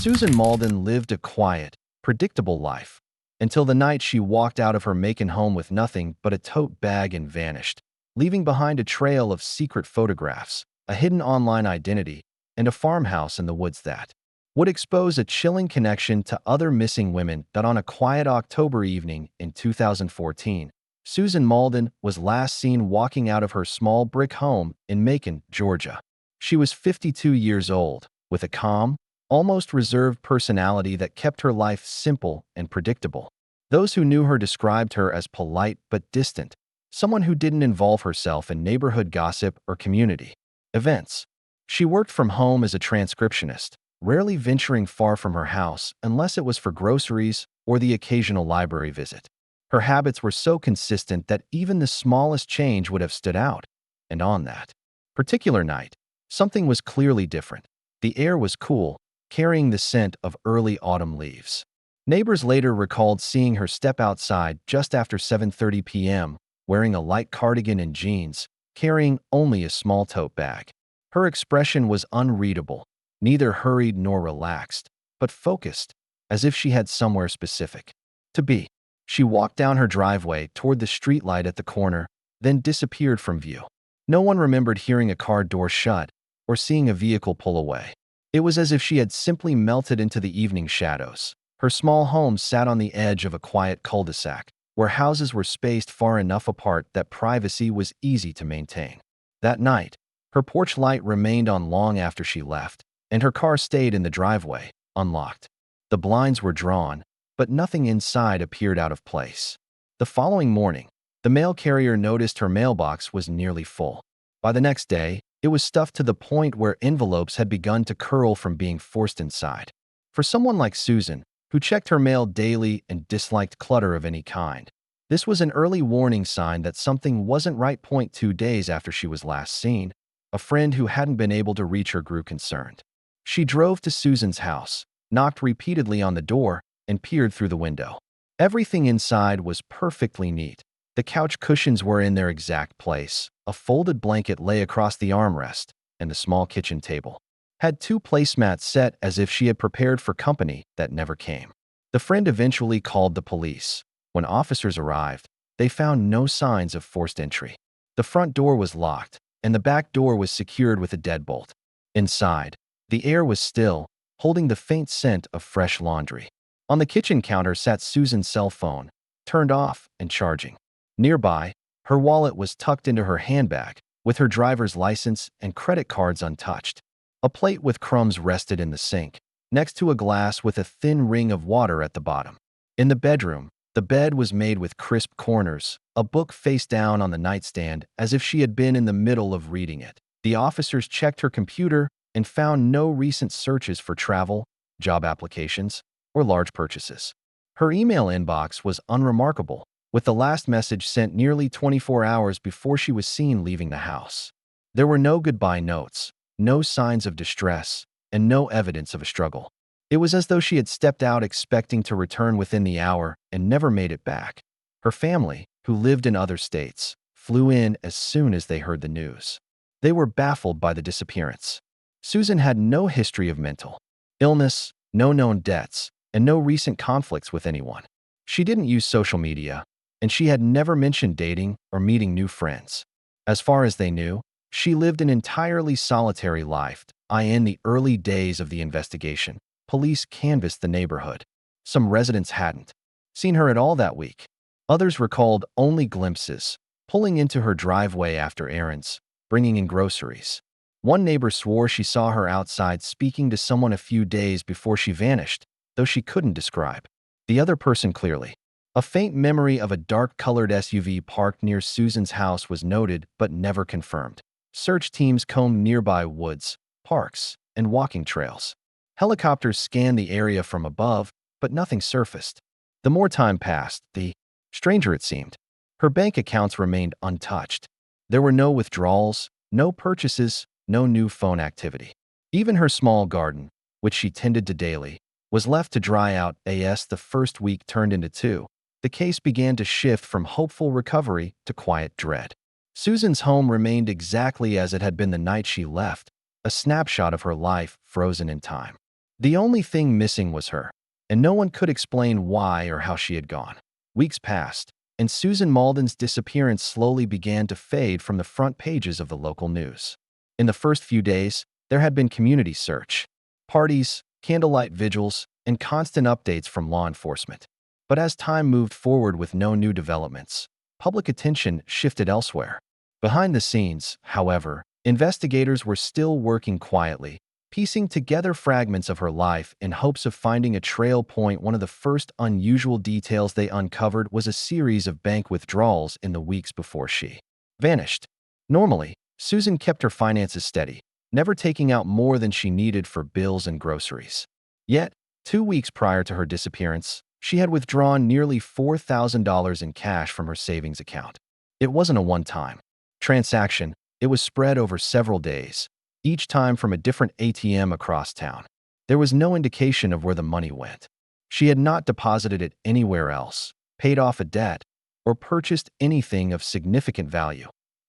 Susan Mauldin lived a quiet, predictable life until the night she walked out of her Macon home with nothing but a tote bag and vanished, leaving behind a trail of secret photographs, a hidden online identity, and a farmhouse in the woods that would expose a chilling connection to other missing women. That on a quiet October evening in 2014, Susan Mauldin was last seen walking out of her small brick home in Macon, Georgia. She was 52 years old, with a calm, almost reserved personality that kept her life simple and predictable. Those who knew her described her as polite but distant, someone who didn't involve herself in neighborhood gossip or community events. She worked from home as a transcriptionist, rarely venturing far from her house unless it was for groceries or the occasional library visit. Her habits were so consistent that even the smallest change would have stood out. And on that particular night, something was clearly different. The air was cool, carrying the scent of early autumn leaves. Neighbors later recalled seeing her step outside just after 7:30 p.m., wearing a light cardigan and jeans, carrying only a small tote bag. Her expression was unreadable, neither hurried nor relaxed, but focused, as if she had somewhere specific to be. She walked down her driveway toward the streetlight at the corner, then disappeared from view. No one remembered hearing a car door shut or seeing a vehicle pull away. It was as if she had simply melted into the evening shadows. Her small home sat on the edge of a quiet cul-de-sac, where houses were spaced far enough apart that privacy was easy to maintain. That night, her porch light remained on long after she left, and her car stayed in the driveway, unlocked. The blinds were drawn, but nothing inside appeared out of place. The following morning, the mail carrier noticed her mailbox was nearly full. By the next day, it was stuffed to the point where envelopes had begun to curl from being forced inside. For someone like Susan, who checked her mail daily and disliked clutter of any kind, this was an early warning sign that something wasn't right. 2 days after she was last seen, a friend who hadn't been able to reach her grew concerned. She drove to Susan's house, knocked repeatedly on the door, and peered through the window. Everything inside was perfectly neat. The couch cushions were in their exact place, a folded blanket lay across the armrest, and the small kitchen table had 2 placemats set as if she had prepared for company that never came. The friend eventually called the police. When officers arrived, they found no signs of forced entry. The front door was locked, and the back door was secured with a deadbolt. Inside, the air was still, holding the faint scent of fresh laundry. On the kitchen counter sat Susan's cell phone, turned off and charging. Nearby, her wallet was tucked into her handbag, with her driver's license and credit cards untouched. A plate with crumbs rested in the sink, next to a glass with a thin ring of water at the bottom. In the bedroom, the bed was made with crisp corners, a book face down on the nightstand as if she had been in the middle of reading it. The officers checked her computer and found no recent searches for travel, job applications, or large purchases. Her email inbox was unremarkable, with the last message sent nearly 24 hours before she was seen leaving the house. There were no goodbye notes, no signs of distress, and no evidence of a struggle. It was as though she had stepped out expecting to return within the hour and never made it back. Her family, who lived in other states, flew in as soon as they heard the news. They were baffled by the disappearance. Susan had no history of mental illness, no known deaths, and no recent conflicts with anyone. She didn't use social media, and she had never mentioned dating or meeting new friends. As far as they knew, she lived an entirely solitary life. In the early days of the investigation, police canvassed the neighborhood. Some residents hadn't seen her at all that week. Others recalled only glimpses, pulling into her driveway after errands, bringing in groceries. One neighbor swore she saw her outside speaking to someone a few days before she vanished, though she couldn't describe the other person clearly. A faint memory of a dark-colored SUV parked near Susan's house was noted but never confirmed. Search teams combed nearby woods, parks, and walking trails. Helicopters scanned the area from above, but nothing surfaced. The more time passed, the stranger it seemed. Her bank accounts remained untouched. There were no withdrawals, no purchases, no new phone activity. Even her small garden, which she tended to daily, was left to dry out. As the first week turned into 2, the case began to shift from hopeful recovery to quiet dread. Susan's home remained exactly as it had been the night she left, a snapshot of her life frozen in time. The only thing missing was her, and no one could explain why or how she had gone. Weeks passed, and Susan Mauldin's disappearance slowly began to fade from the front pages of the local news. In the first few days, there had been community search, parties, candlelight vigils, and constant updates from law enforcement. But as time moved forward with no new developments, public attention shifted elsewhere. Behind the scenes, however, investigators were still working quietly, piecing together fragments of her life in hopes of finding a trail point. One of the first unusual details they uncovered was a series of bank withdrawals in the weeks before she vanished. Normally, Susan kept her finances steady, never taking out more than she needed for bills and groceries. Yet, 2 weeks prior to her disappearance, she had withdrawn nearly $4,000 in cash from her savings account. It wasn't a one-time transaction, it was spread over several days, each time from a different ATM across town. There was no indication of where the money went. She had not deposited it anywhere else, paid off a debt, or purchased anything of significant value.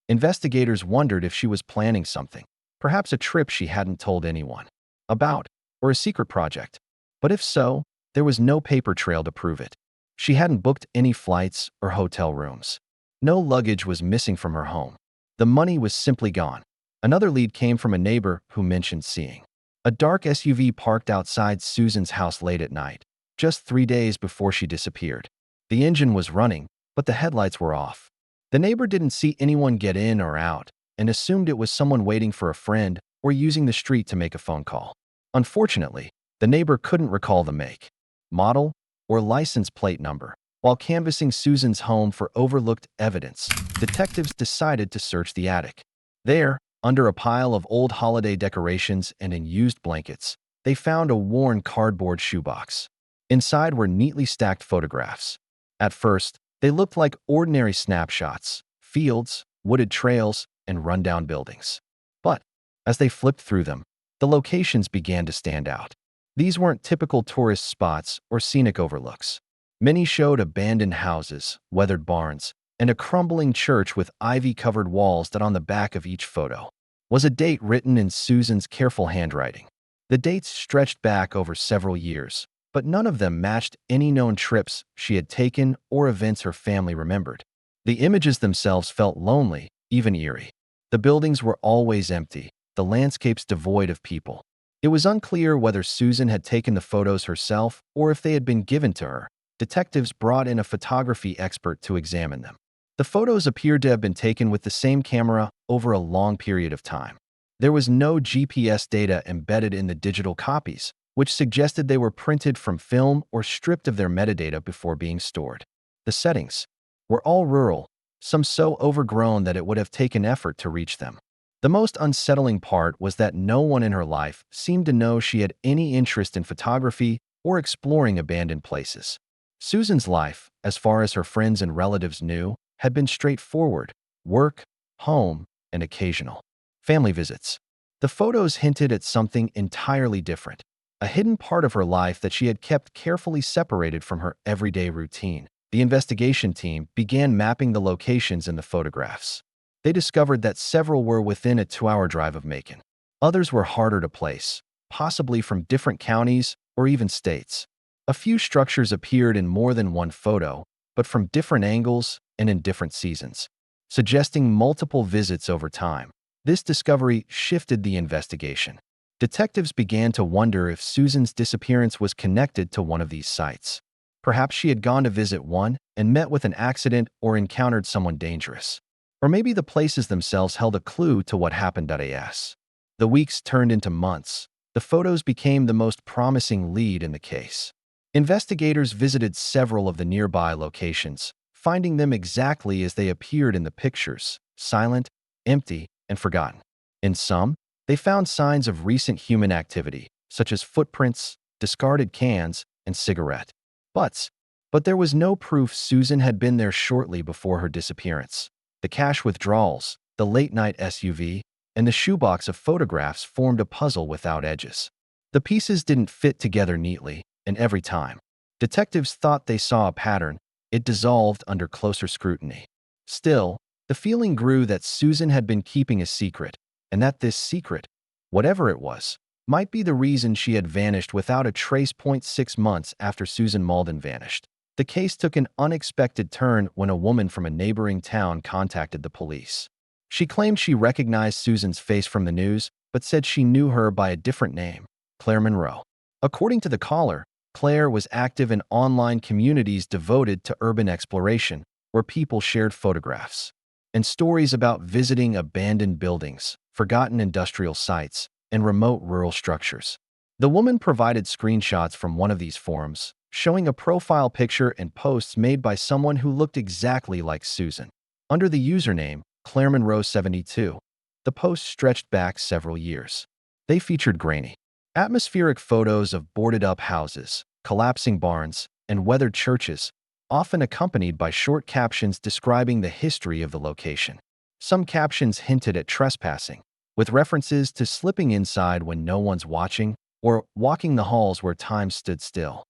Investigators wondered if she was planning something, perhaps a trip she hadn't told anyone about, or a secret project. But if so, there was no paper trail to prove it. She hadn't booked any flights or hotel rooms. No luggage was missing from her home. The money was simply gone. Another lead came from a neighbor who mentioned seeing a dark SUV parked outside Susan's house late at night, just 3 days before she disappeared. The engine was running, but the headlights were off. The neighbor didn't see anyone get in or out and assumed it was someone waiting for a friend or using the street to make a phone call. Unfortunately, the neighbor couldn't recall the make, model, or license plate number. While canvassing Susan's home for overlooked evidence, detectives decided to search the attic. There, under a pile of old holiday decorations and unused blankets, they found a worn cardboard shoebox. Inside were neatly stacked photographs. At first, they looked like ordinary snapshots, fields, wooded trails, and rundown buildings. But as they flipped through them, the locations began to stand out. These weren't typical tourist spots or scenic overlooks. Many showed abandoned houses, weathered barns, and a crumbling church with ivy-covered walls that on the back of each photo was a date written in Susan's careful handwriting. The dates stretched back over several years, but none of them matched any known trips she had taken or events her family remembered. The images themselves felt lonely, even eerie. The buildings were always empty, the landscapes devoid of people. It was unclear whether Susan had taken the photos herself or if they had been given to her. Detectives brought in a photography expert to examine them. The photos appeared to have been taken with the same camera over a long period of time. There was no GPS data embedded in the digital copies, which suggested they were printed from film or stripped of their metadata before being stored. The settings were all rural, some so overgrown that it would have taken effort to reach them. The most unsettling part was that no one in her life seemed to know she had any interest in photography or exploring abandoned places. Susan's life, as far as her friends and relatives knew, had been straightforward: work, home, and occasional family visits. The photos hinted at something entirely different, a hidden part of her life that she had kept carefully separated from her everyday routine. The investigation team began mapping the locations in the photographs. They discovered that several were within a 2-hour drive of Macon. Others were harder to place, possibly from different counties or even states. A few structures appeared in more than one photo, but from different angles and in different seasons, suggesting multiple visits over time. This discovery shifted the investigation. Detectives began to wonder if Susan's disappearance was connected to one of these sites. Perhaps she had gone to visit one and met with an accident or encountered someone dangerous. Or maybe the places themselves held a clue to what happened. The weeks turned into months. The photos became the most promising lead in the case. Investigators visited several of the nearby locations, finding them exactly as they appeared in the pictures: silent, empty, and forgotten. In some, they found signs of recent human activity, such as footprints, discarded cans, and cigarette butts. But there was no proof Susan had been there shortly before her disappearance. The cash withdrawals, the late-night SUV, and the shoebox of photographs formed a puzzle without edges. The pieces didn't fit together neatly, and every time detectives thought they saw a pattern, it dissolved under closer scrutiny. Still, the feeling grew that Susan had been keeping a secret, and that this secret, whatever it was, might be the reason she had vanished without a trace. 6 months after Susan Mauldin vanished, the case took an unexpected turn when a woman from a neighboring town contacted the police. She claimed she recognized Susan's face from the news, but said she knew her by a different name, Claire Monroe. According to the caller, Claire was active in online communities devoted to urban exploration, where people shared photographs and stories about visiting abandoned buildings, forgotten industrial sites, and remote rural structures. The woman provided screenshots from one of these forums, showing a profile picture and posts made by someone who looked exactly like Susan. Under the username Claire Monroe 72, the posts stretched back several years. They featured grainy, atmospheric photos of boarded-up houses, collapsing barns, and weathered churches, often accompanied by short captions describing the history of the location. Some captions hinted at trespassing, with references to slipping inside when no one's watching or walking the halls where time stood still.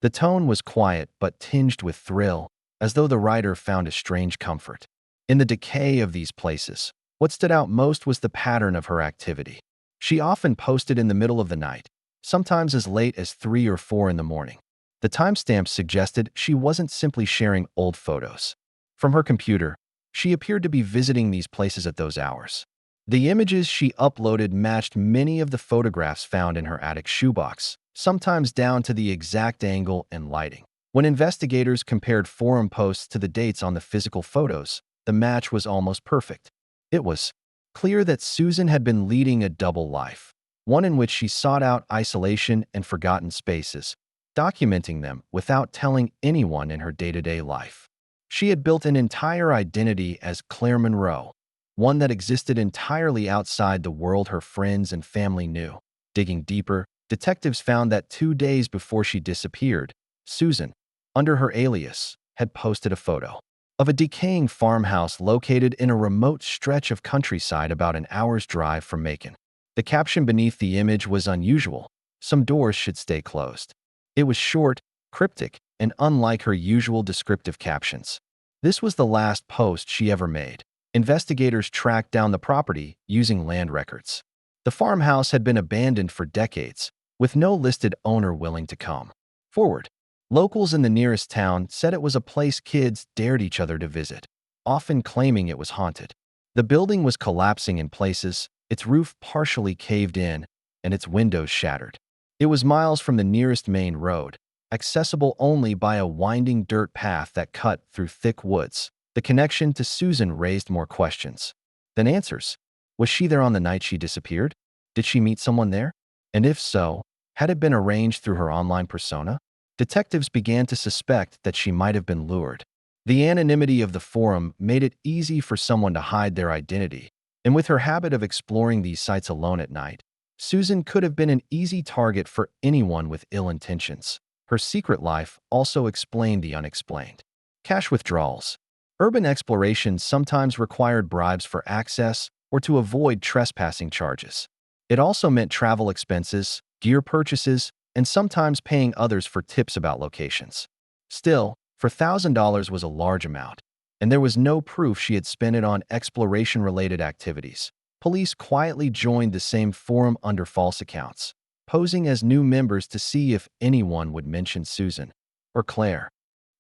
The tone was quiet but tinged with thrill, as though the writer found a strange comfort in the decay of these places. What stood out most was the pattern of her activity. She often posted in the middle of the night, sometimes as late as 3 or 4 in the morning. The timestamps suggested she wasn't simply sharing old photos from her computer. She appeared to be visiting these places at those hours. The images she uploaded matched many of the photographs found in her attic shoebox, sometimes down to the exact angle and lighting. When investigators compared forum posts to the dates on the physical photos, the match was almost perfect. It was clear that Susan had been leading a double life, one in which she sought out isolation and forgotten spaces, documenting them without telling anyone in her day-to-day life. She had built an entire identity as Claire Monroe, one that existed entirely outside the world her friends and family knew. Digging deeper, detectives found that 2 days before she disappeared, Susan, under her alias, had posted a photo of a decaying farmhouse located in a remote stretch of countryside about an hour's drive from Macon. The caption beneath the image was unusual. Some doors should stay closed. It was short, cryptic, and unlike her usual descriptive captions. This was the last post she ever made. Investigators tracked down the property using land records. The farmhouse had been abandoned for decades, with no listed owner willing to come forward. Locals in the nearest town said it was a place kids dared each other to visit, often claiming it was haunted. The building was collapsing in places, its roof partially caved in, and its windows shattered. It was miles from the nearest main road, accessible only by a winding dirt path that cut through thick woods. The connection to Susan raised more questions than answers. Was she there on the night she disappeared? Did she meet someone there? And if so, had it been arranged through her online persona? Detectives began to suspect that she might have been lured. The anonymity of the forum made it easy for someone to hide their identity, and with her habit of exploring these sites alone at night, Susan could have been an easy target for anyone with ill intentions. Her secret life also explained the unexplained. Cash withdrawals. Urban exploration sometimes required bribes for access or to avoid trespassing charges. It also meant travel expenses, gear purchases, and sometimes paying others for tips about locations. Still, $4,000 was a large amount, and there was no proof she had spent it on exploration-related activities. Police quietly joined the same forum under false accounts, posing as new members to see if anyone would mention Susan or Claire.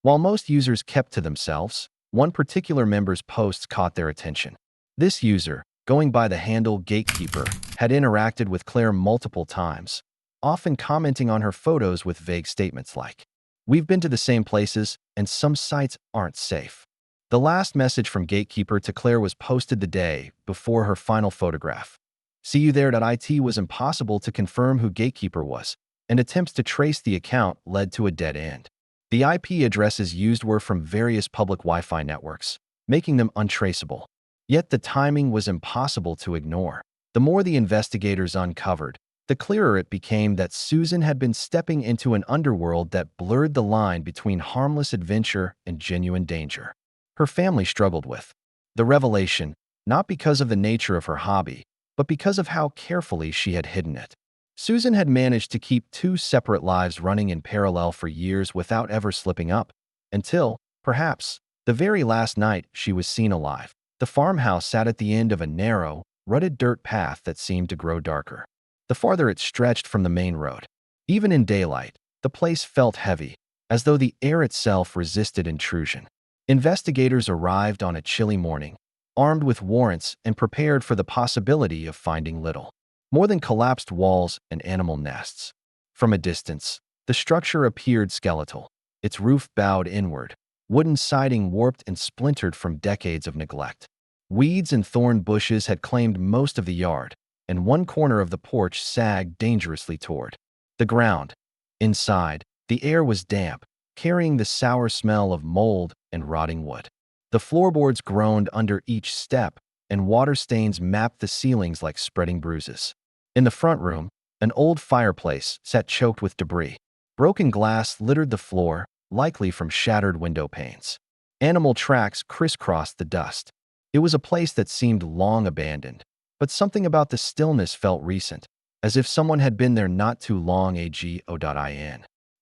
While most users kept to themselves, one particular member's posts caught their attention. This user, going by the handle Gatekeeper, had interacted with Claire multiple times, often commenting on her photos with vague statements like, "We've been to the same places, and some sites aren't safe." The last message from Gatekeeper to Claire was posted the day before her final photograph. "See you there." It was impossible to confirm who Gatekeeper was, and attempts to trace the account led to a dead end. The IP addresses used were from various public Wi-Fi networks, making them untraceable. Yet the timing was impossible to ignore. The more the investigators uncovered, the clearer it became that Susan had been stepping into an underworld that blurred the line between harmless adventure and genuine danger. Her family struggled with the revelation, not because of the nature of her hobby, but because of how carefully she had hidden it. Susan had managed to keep 2 separate lives running in parallel for years without ever slipping up, until, perhaps, the very last night she was seen alive. The farmhouse sat at the end of a narrow, rutted dirt path that seemed to grow darker. the farther it stretched from the main road. Even in daylight, the place felt heavy, as though the air itself resisted intrusion. Investigators arrived on a chilly morning, armed with warrants and prepared for the possibility of finding little more than collapsed walls and animal nests. From a distance, the structure appeared skeletal, its roof bowed inward, wooden siding warped and splintered from decades of neglect. Weeds and thorn bushes had claimed most of the yard, and one corner of the porch sagged dangerously toward the ground. Inside, the air was damp, carrying the sour smell of mold and rotting wood. The floorboards groaned under each step, and water stains mapped the ceilings like spreading bruises. In the front room, an old fireplace sat choked with debris. Broken glass littered the floor, likely from shattered window panes. Animal tracks crisscrossed the dust. It was a place that seemed long abandoned, but something about the stillness felt recent, as if someone had been there not too long ago.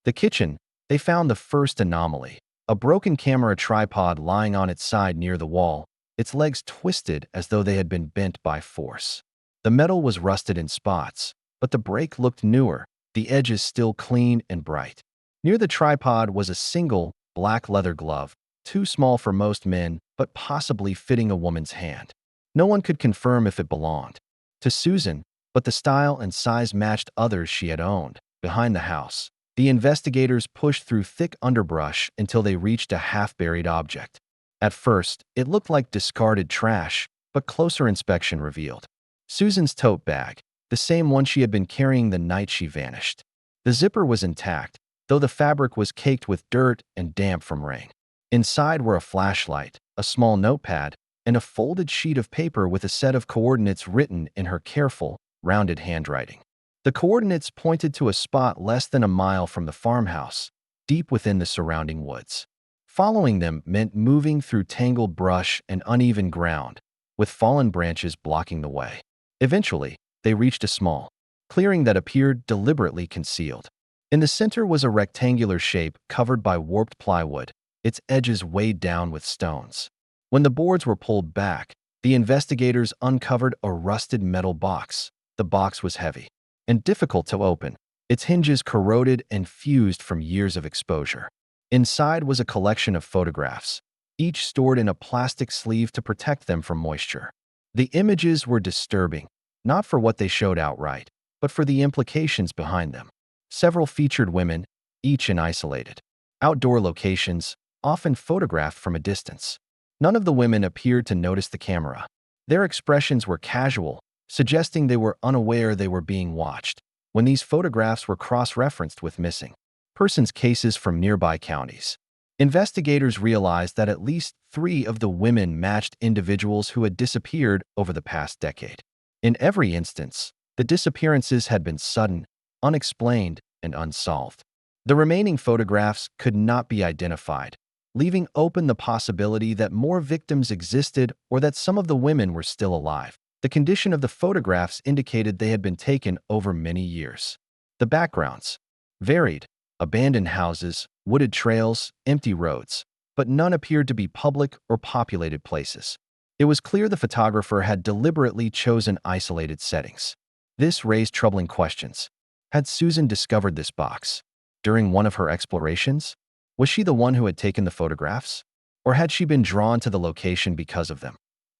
The kitchen, they found the first anomaly. A broken camera tripod lying on its side near the wall, its legs twisted as though they had been bent by force. The metal was rusted in spots, but the break looked newer, the edges still clean and bright. Near the tripod was a single, black leather glove, too small for most men, but possibly fitting a woman's hand. No one could confirm if it belonged to Susan, but the style and size matched others she had owned. Behind the house, the investigators pushed through thick underbrush until they reached a half-buried object. At first, it looked like discarded trash, but closer inspection revealed Susan's tote bag, the same one she had been carrying the night she vanished. The zipper was intact, though the fabric was caked with dirt and damp from rain. Inside were a flashlight, a small notepad, and a folded sheet of paper with a set of coordinates written in her careful, rounded handwriting. The coordinates pointed to a spot less than a mile from the farmhouse, deep within the surrounding woods. Following them meant moving through tangled brush and uneven ground, with fallen branches blocking the way. Eventually, they reached a small clearing that appeared deliberately concealed. In the center was a rectangular shape covered by warped plywood, its edges weighed down with stones. When the boards were pulled back, the investigators uncovered a rusted metal box. The box was heavy and difficult to open, its hinges corroded and fused from years of exposure. Inside was a collection of photographs, each stored in a plastic sleeve to protect them from moisture. The images were disturbing, not for what they showed outright, but for the implications behind them. Several featured women, each in isolated outdoor locations, often photographed from a distance. None of the women appeared to notice the camera. Their expressions were casual, suggesting they were unaware they were being watched. When these photographs were cross-referenced with missing persons cases from nearby counties, investigators realized that at least 3 of the women matched individuals who had disappeared over the past decade. In every instance, the disappearances had been sudden, unexplained, and unsolved. The remaining photographs could not be identified, leaving open the possibility that more victims existed or that some of the women were still alive. The condition of the photographs indicated they had been taken over many years. The backgrounds varied: abandoned houses, wooded trails, empty roads, but none appeared to be public or populated places. It was clear the photographer had deliberately chosen isolated settings. This raised troubling questions. Had Susan discovered this box during one of her explorations? Was she the one who had taken the photographs? Or had she been drawn to the location because of them?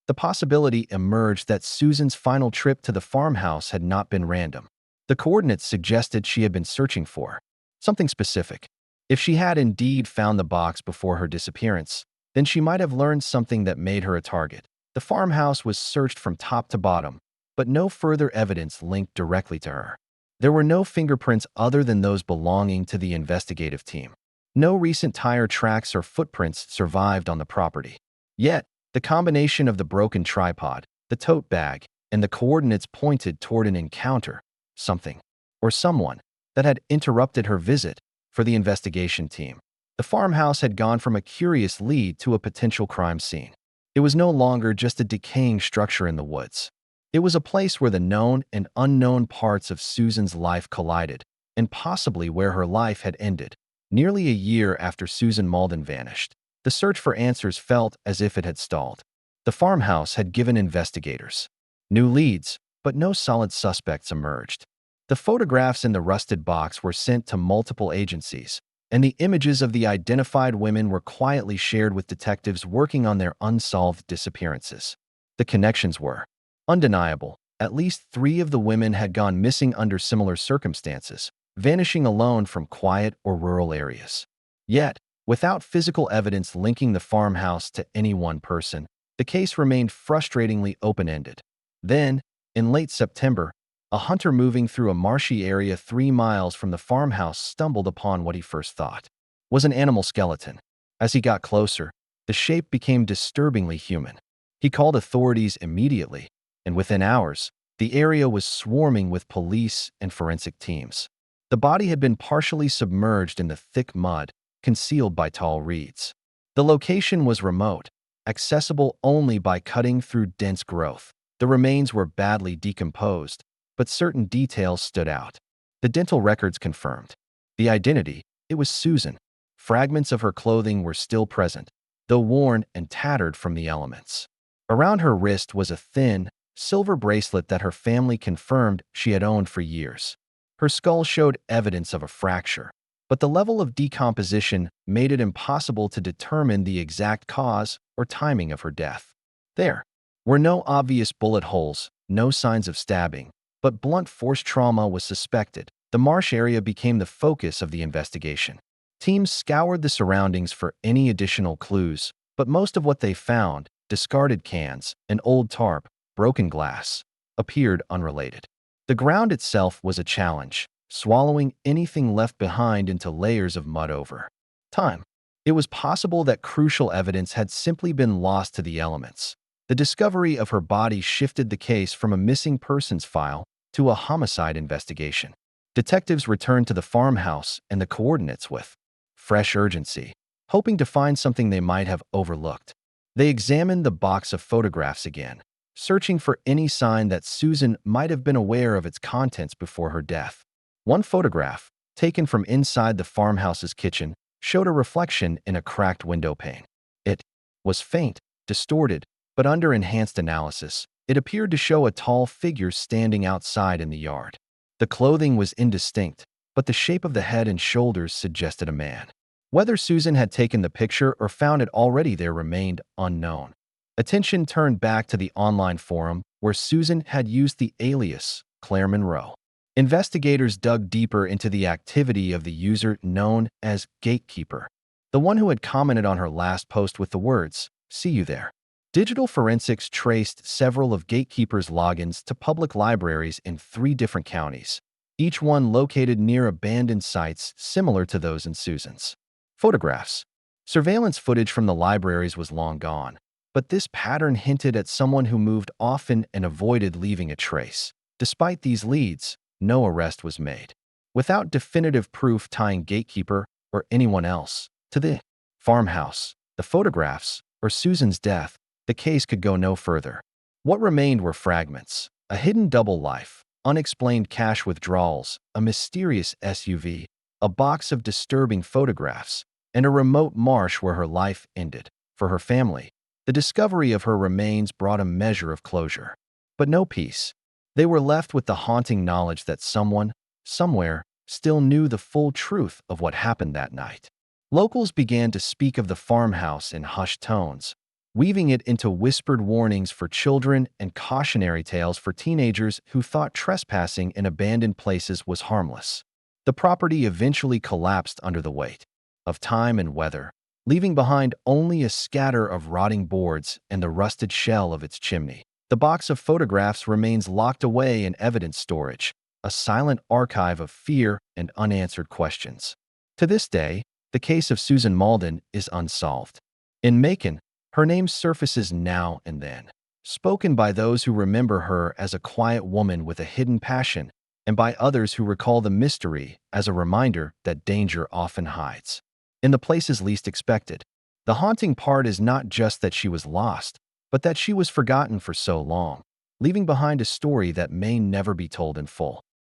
The possibility emerged that Susan's final trip to the farmhouse had not been random. The coordinates suggested she had been searching for something specific. If she had indeed found the box before her disappearance, then she might have learned something that made her a target. The farmhouse was searched from top to bottom, but no further evidence linked directly to her. There were no fingerprints other than those belonging to the investigative team. No recent tire tracks or footprints survived on the property. Yet, the combination of the broken tripod, the tote bag, and the coordinates pointed toward an encounter, something, or someone, that had interrupted her visit for the investigation team. The farmhouse had gone from a curious lead to a potential crime scene. It was no longer just a decaying structure in the woods. It was a place where the known and unknown parts of Susan's life collided, and possibly where her life had ended. Nearly a year after Susan Mauldin vanished, the search for answers felt as if it had stalled. The farmhouse had given investigators new leads, but no solid suspects emerged. The photographs in the rusted box were sent to multiple agencies, and the images of the identified women were quietly shared with detectives working on their unsolved disappearances. The connections were undeniable. At least 3 of the women had gone missing under similar circumstances, vanishing alone from quiet or rural areas. Yet, without physical evidence linking the farmhouse to any one person, the case remained frustratingly open-ended. Then, in late September, a hunter moving through a marshy area 3 miles from the farmhouse stumbled upon what he first thought was an animal skeleton. As he got closer, the shape became disturbingly human. He called authorities immediately, and within hours, the area was swarming with police and forensic teams. The body had been partially submerged in the thick mud, concealed by tall reeds. The location was remote, accessible only by cutting through dense growth. The remains were badly decomposed, but certain details stood out. The dental records confirmed the identity. It was Susan. Fragments of her clothing were still present, though worn and tattered from the elements. Around her wrist was a thin, silver bracelet that her family confirmed she had owned for years. Her skull showed evidence of a fracture, but the level of decomposition made it impossible to determine the exact cause or timing of her death. There were no obvious bullet holes, no signs of stabbing, but blunt force trauma was suspected. The marsh area became the focus of the investigation. Teams scoured the surroundings for any additional clues, but most of what they found, discarded cans, an old tarp, broken glass, appeared unrelated. The ground itself was a challenge, swallowing anything left behind into layers of mud over time. It was possible that crucial evidence had simply been lost to the elements. The discovery of her body shifted the case from a missing persons file to a homicide investigation. Detectives returned to the farmhouse and the coordinates with fresh urgency, hoping to find something they might have overlooked. They examined the box of photographs again, searching for any sign that Susan might have been aware of its contents before her death. One photograph, taken from inside the farmhouse's kitchen, showed a reflection in a cracked window pane. It was faint, distorted, but under enhanced analysis, it appeared to show a tall figure standing outside in the yard. The clothing was indistinct, but the shape of the head and shoulders suggested a man. Whether Susan had taken the picture or found it already there remained unknown. Attention turned back to the online forum where Susan had used the alias Claire Monroe. Investigators dug deeper into the activity of the user known as Gatekeeper, the one who had commented on her last post with the words, "See you there." Digital forensics traced several of Gatekeeper's logins to public libraries in 3 different counties, each one located near abandoned sites similar to those in Susan's. Photographs. Surveillance footage from the libraries was long gone, but this pattern hinted at someone who moved often and avoided leaving a trace. Despite these leads, no arrest was made. Without definitive proof tying Gatekeeper or anyone else to the farmhouse, the photographs, or Susan's death, the case could go no further. What remained were fragments, a hidden double life, unexplained cash withdrawals, a mysterious SUV, a box of disturbing photographs, and a remote marsh where her life ended. For her family, the discovery of her remains brought a measure of closure. But no peace. They were left with the haunting knowledge that someone, somewhere, still knew the full truth of what happened that night. Locals began to speak of the farmhouse in hushed tones, weaving it into whispered warnings for children and cautionary tales for teenagers who thought trespassing in abandoned places was harmless. The property eventually collapsed under the weight of time and weather, leaving behind only a scatter of rotting boards and the rusted shell of its chimney. The box of photographs remains locked away in evidence storage, a silent archive of fear and unanswered questions. To this day, the case of Susan Mauldin is unsolved. In Macon, her name surfaces now and then, spoken by those who remember her as a quiet woman with a hidden passion, and by others who recall the mystery as a reminder that danger often hides in the places least expected. The haunting part is not just that she was lost, but that she was forgotten for so long, leaving behind a story that may never be told in full.